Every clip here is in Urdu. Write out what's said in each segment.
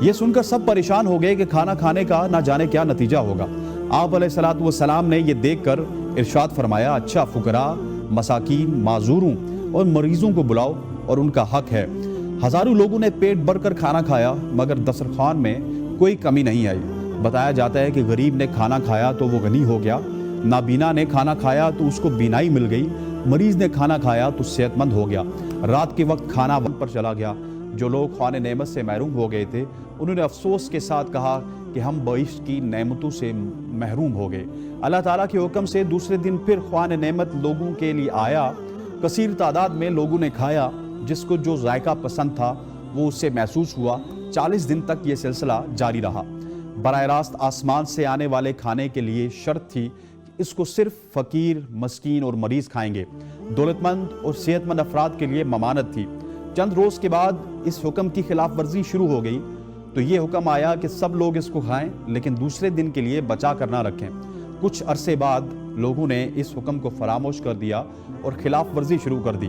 یہ سن کر سب پریشان ہو گئے کہ کھانا کھانے کا نہ جانے کیا نتیجہ ہوگا۔ آپ علیہ الصلوۃ والسلام نے یہ دیکھ کر ارشاد فرمایا، اچھا فقراء، مساکین، معذوروں اور مریضوں کو بلاؤ اور ان کا حق ہے۔ ہزاروں لوگوں نے پیٹ بھر کر کھانا کھایا مگر دسترخوان میں کوئی کمی نہیں آئی۔ بتایا جاتا ہے کہ غریب نے کھانا کھایا تو وہ غنی ہو گیا، نابینا نے کھانا کھایا تو اس کو بینائی مل گئی، مریض نے کھانا کھایا تو صحت مند ہو گیا۔ رات کے وقت کھانا وقت پر چلا گیا۔ جو لوگ خوان نعمت سے محروم ہو گئے تھے انہوں نے افسوس کے ساتھ کہا کہ ہم بہشت کی نعمتوں سے محروم ہو گئے۔ اللہ تعالیٰ کے حکم سے دوسرے دن پھر خوان نعمت لوگوں کے لیے آیا۔ کثیر تعداد میں لوگوں نے کھایا، جس کو جو ذائقہ پسند تھا وہ اس سے محسوس ہوا۔ 40 دن تک یہ سلسلہ جاری رہا۔ براہ راست آسمان سے آنے والے کھانے کے لیے شرط تھی کہ اس کو صرف فقیر، مسکین اور مریض کھائیں گے۔ دولت مند اور صحت مند افراد کے لیے ممانعت تھی۔ چند روز کے بعد اس حکم کی خلاف ورزی شروع ہو گئی تو یہ حکم آیا کہ سب لوگ اس کو کھائیں لیکن دوسرے دن کے لیے بچا کر نہ رکھیں۔ کچھ عرصے بعد لوگوں نے اس حکم کو فراموش کر دیا اور خلاف ورزی شروع کر دی۔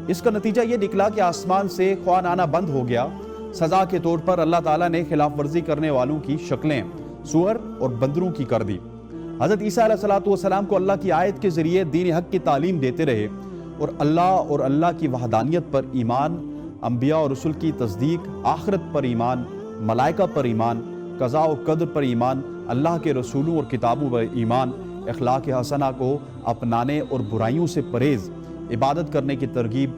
اس کا نتیجہ یہ نکلا کہ آسمان سے خوان آنا بند ہو گیا۔ سزا کے طور پر اللہ تعالیٰ نے خلاف ورزی کرنے والوں کی شکلیں سور اور بندروں کی کر دی۔ حضرت عیسیٰ علیہ الصلوۃ والسلام کو اللہ کی آیت کے ذریعے دین حق کی تعلیم دیتے رہے اور اللہ کی وحدانیت پر ایمان، انبیاء اور رسل کی تصدیق، آخرت پر ایمان، ملائکہ پر ایمان، قضاء و قدر پر ایمان، اللہ کے رسولوں اور کتابوں پر ایمان، اخلاق حسنہ کو اپنانے اور برائیوں سے پرہیز، عبادت کرنے کی ترغیب،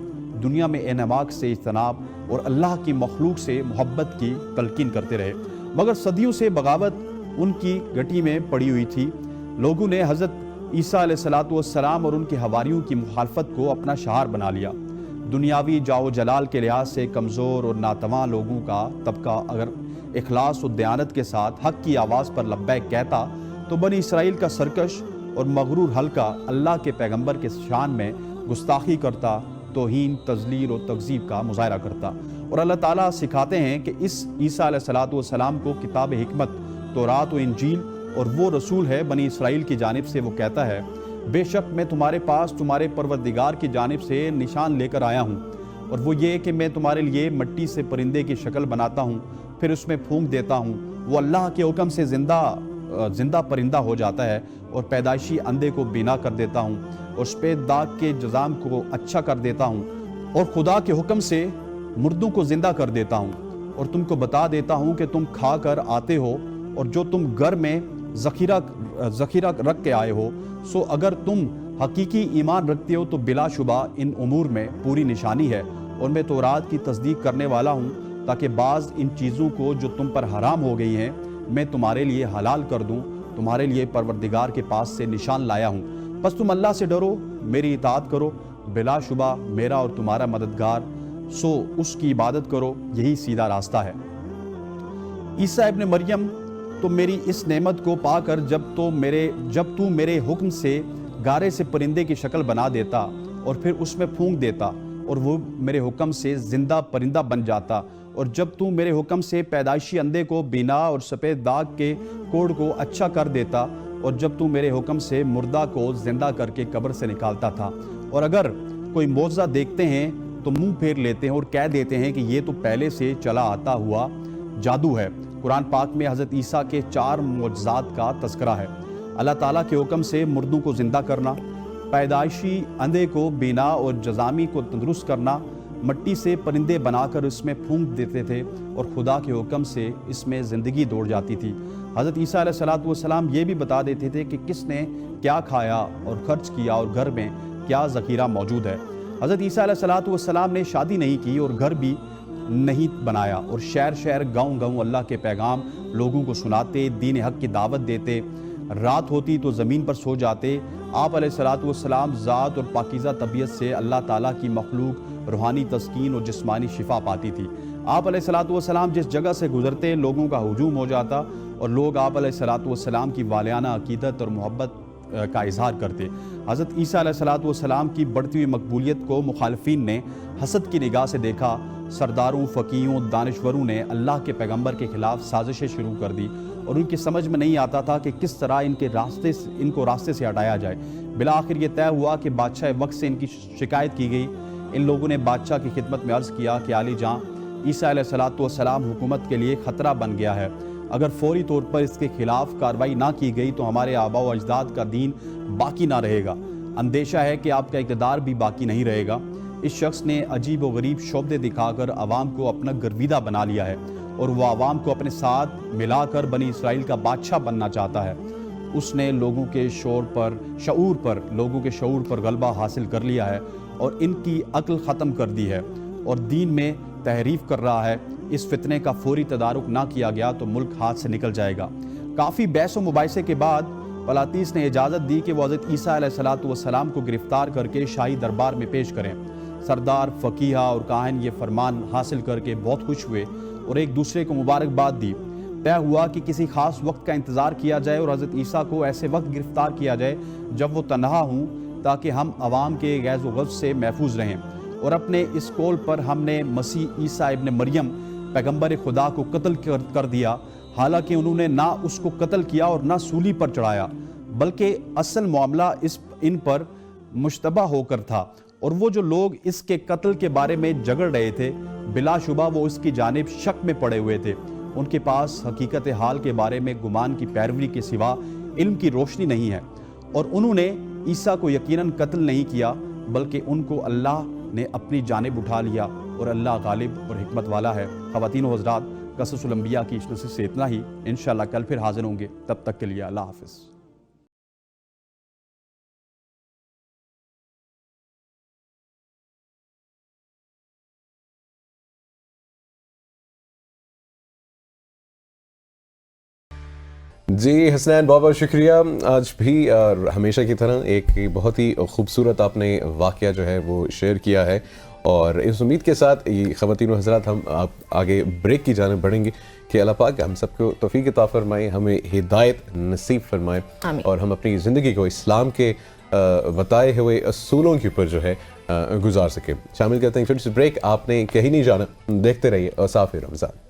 دنیا میں انحماق سے اجتناب اور اللہ کی مخلوق سے محبت کی تلقین کرتے رہے۔ مگر صدیوں سے بغاوت ان کی گٹی میں پڑی ہوئی تھی۔ لوگوں نے حضرت عیسیٰ علیہ الصلوۃ والسلام اور ان کے حواریوں کی مخالفت کو اپنا شعار بنا لیا۔ دنیاوی جاہ جلال کے لحاظ سے کمزور اور ناتواں لوگوں کا طبقہ اگر اخلاص و دیانت کے ساتھ حق کی آواز پر لبیک کہتا تو بنی اسرائیل کا سرکش اور مغرور حلقہ اللہ کے پیغمبر کے شان میں گستاخی کرتا، توہین، تذلیل اور تکذیب کا مظاہرہ کرتا۔ اور اللہ تعالیٰ سکھاتے ہیں کہ اس عیسیٰ علیہ الصلوۃ والسلام کو کتاب حکمت، تورات و انجیل اور وہ رسول ہے بنی اسرائیل کی جانب سے۔ وہ کہتا ہے، بے شک میں تمہارے پاس تمہارے پروردگار کی جانب سے نشان لے کر آیا ہوں، اور وہ یہ کہ میں تمہارے لیے مٹی سے پرندے کی شکل بناتا ہوں، پھر اس میں پھونک دیتا ہوں، وہ اللہ کے حکم سے زندہ پرندہ ہو جاتا ہے، اور پیدائشی اندھے کو بینا کر دیتا ہوں، اور سفید داغ کے جزام کو اچھا کر دیتا ہوں، اور خدا کے حکم سے مردوں کو زندہ کر دیتا ہوں، اور تم کو بتا دیتا ہوں کہ تم کھا کر آتے ہو اور جو تم گھر میں ذخیرہ رکھ کے آئے ہو۔ سو اگر تم حقیقی ایمان رکھتے ہو تو بلا شبہ ان امور میں پوری نشانی ہے، اور میں تورات کی تصدیق کرنے والا ہوں تاکہ بعض ان چیزوں کو جو تم پر حرام ہو گئی ہیں میں تمہارے لیے حلال کر دوں۔ تمہارے لیے پروردگار کے پاس سے نشان لایا ہوں، پس تم اللہ سے ڈرو، میری اطاعت کرو، بلا شبہ میرا اور تمہارا مددگار سو اس کی عبادت کرو، یہی سیدھا راستہ ہے۔ عیسیٰ ابن مریم، تو میری اس نعمت کو پا کر جب تو میرے حکم سے گارے سے پرندے کی شکل بنا دیتا اور پھر اس میں پھونک دیتا اور وہ میرے حکم سے زندہ پرندہ بن جاتا، اور جب تو میرے حکم سے پیدائشی اندھے کو بینا اور سفید داغ کے کوڑ کو اچھا کر دیتا، اور جب تو میرے حکم سے مردہ کو زندہ کر کے قبر سے نکالتا تھا، اور اگر کوئی معجزہ دیکھتے ہیں تو منہ پھیر لیتے ہیں اور کہہ دیتے ہیں کہ یہ تو پہلے سے چلا آتا ہوا جادو ہے۔ قرآن پاک میں حضرت عیسیٰ کے 4 معجزات کا تذکرہ ہے۔ اللہ تعالیٰ کے حکم سے مردوں کو زندہ کرنا، پیدائشی اندھے کو بینا اور جزامی کو تندرست کرنا، مٹی سے پرندے بنا کر اس میں پھونک دیتے تھے اور خدا کے حکم سے اس میں زندگی دوڑ جاتی تھی۔ حضرت عیسیٰ علیہ الصلوۃ والسلام یہ بھی بتا دیتے تھے کہ کس نے کیا کھایا اور خرچ کیا اور گھر میں کیا ذخیرہ موجود ہے۔ حضرت عیسیٰ علیہ الصلوۃ والسلام نے شادی نہیں کی اور گھر بھی نہیں بنایا، اور شہر شہر گاؤں گاؤں اللہ کے پیغام لوگوں کو سناتے، دین حق کی دعوت دیتے۔ رات ہوتی تو زمین پر سو جاتے۔ آپ علیہ الصلوۃ والسلام ذات اور پاکیزہ طبیعت سے اللہ تعالیٰ کی مخلوق روحانی تسکین اور جسمانی شفا پاتی تھی۔ آپ علیہ الصلوۃ والسلام جس جگہ سے گزرتے لوگوں کا ہجوم ہو جاتا اور لوگ آپ علیہ الصلوۃ والسلام کی والیانہ عقیدت اور محبت کا اظہار کرتے۔ حضرت عیسیٰ علیہ الصلوۃ والسلام کی بڑھتی ہوئی مقبولیت کو مخالفین نے حسد کی نگاہ سے دیکھا۔ سرداروں، فقیہوں، دانشوروں نے اللہ کے پیغمبر کے خلاف سازشیں شروع کر دی، اور ان کی سمجھ میں نہیں آتا تھا کہ کس طرح ان کو راستے سے ہٹایا جائے۔ بالآخر یہ طے ہوا کہ بادشاہ وقت سے ان کی شکایت کی گئی۔ ان لوگوں نے بادشاہ کی خدمت میں عرض کیا کہ عالی جاں، عیسیٰ علیہ السلام حکومت کے لیے خطرہ بن گیا ہے۔ اگر فوری طور پر اس کے خلاف کارروائی نہ کی گئی تو ہمارے آباء و اجداد کا دین باقی نہ رہے گا۔ اندیشہ ہے کہ آپ کا اقتدار بھی باقی نہیں رہے گا۔ اس شخص نے عجیب و غریب شعبدے دکھا کر عوام کو اپنا گرویدہ بنا لیا ہے اور وہ عوام کو اپنے ساتھ ملا کر بنی اسرائیل کا بادشاہ بننا چاہتا ہے۔ اس نے لوگوں کے شعور پر غلبہ حاصل کر لیا ہے اور ان کی عقل ختم کر دی ہے اور دین میں تحریف کر رہا ہے۔ اس فتنے کا فوری تدارک نہ کیا گیا تو ملک ہاتھ سے نکل جائے گا۔ کافی بحث و مباحثے کے بعد پلاطیس نے اجازت دی کہ وہ حضرت عیسیٰ علیہ السلام کو گرفتار کر کے شاہی دربار میں پیش کریں۔ سردار، فقیہ اور کاہن یہ فرمان حاصل کر کے بہت خوش ہوئے اور ایک دوسرے کو مبارکباد دی۔ طے ہوا کہ کسی خاص وقت کا انتظار کیا جائے اور حضرت عیسیٰ کو ایسے وقت گرفتار کیا جائے جب وہ تنہا ہوں، تاکہ ہم عوام کے غیظ و غضب سے محفوظ رہیں۔ اور اپنے اس قول پر ہم نے مسیح عیسیٰ ابن مریم پیغمبر خدا کو قتل کر دیا، حالانکہ انہوں نے نہ اس کو قتل کیا اور نہ سولی پر چڑھایا، بلکہ اصل معاملہ ان پر مشتبہ ہو کر تھا، اور وہ جو لوگ اس کے قتل کے بارے میں جھگڑ رہے تھے بلا شبہ وہ اس کی جانب شک میں پڑے ہوئے تھے۔ ان کے پاس حقیقت حال کے بارے میں گمان کی پیروی کے سوا علم کی روشنی نہیں ہے، اور انہوں نے عیسیٰ کو یقیناً قتل نہیں کیا، بلکہ ان کو اللہ نے اپنی جانب اٹھا لیا، اور اللہ غالب اور حکمت والا ہے۔ خواتین و حضرات، قصص الانبیاء کی اس نشست سے اتنا ہی۔ انشاءاللہ کل پھر حاضر ہوں گے، تب تک کے لیے اللہ حافظ۔ جی حسنین، بہت بہت شکریہ۔ آج بھی ہمیشہ کی طرح ایک بہت ہی خوبصورت آپ نے واقعہ جو ہے وہ شیئر کیا ہے، اور اس امید کے ساتھ یہ خواتین و حضرات ہم آگے بریک کی جانب بڑھیں گے کہ اللہ پاک ہم سب کو توفیق عطا فرمائے، ہمیں ہدایت نصیب فرمائے، اور ہم اپنی زندگی کو اسلام کے بتائے ہوئے اصولوں کے اوپر جو ہے گزار سکیں۔ شامل کرتے ہیں چھوٹی سی بریک، آپ نے کہیں نہیں جانا، دیکھتے رہیے اور صاف رمضان۔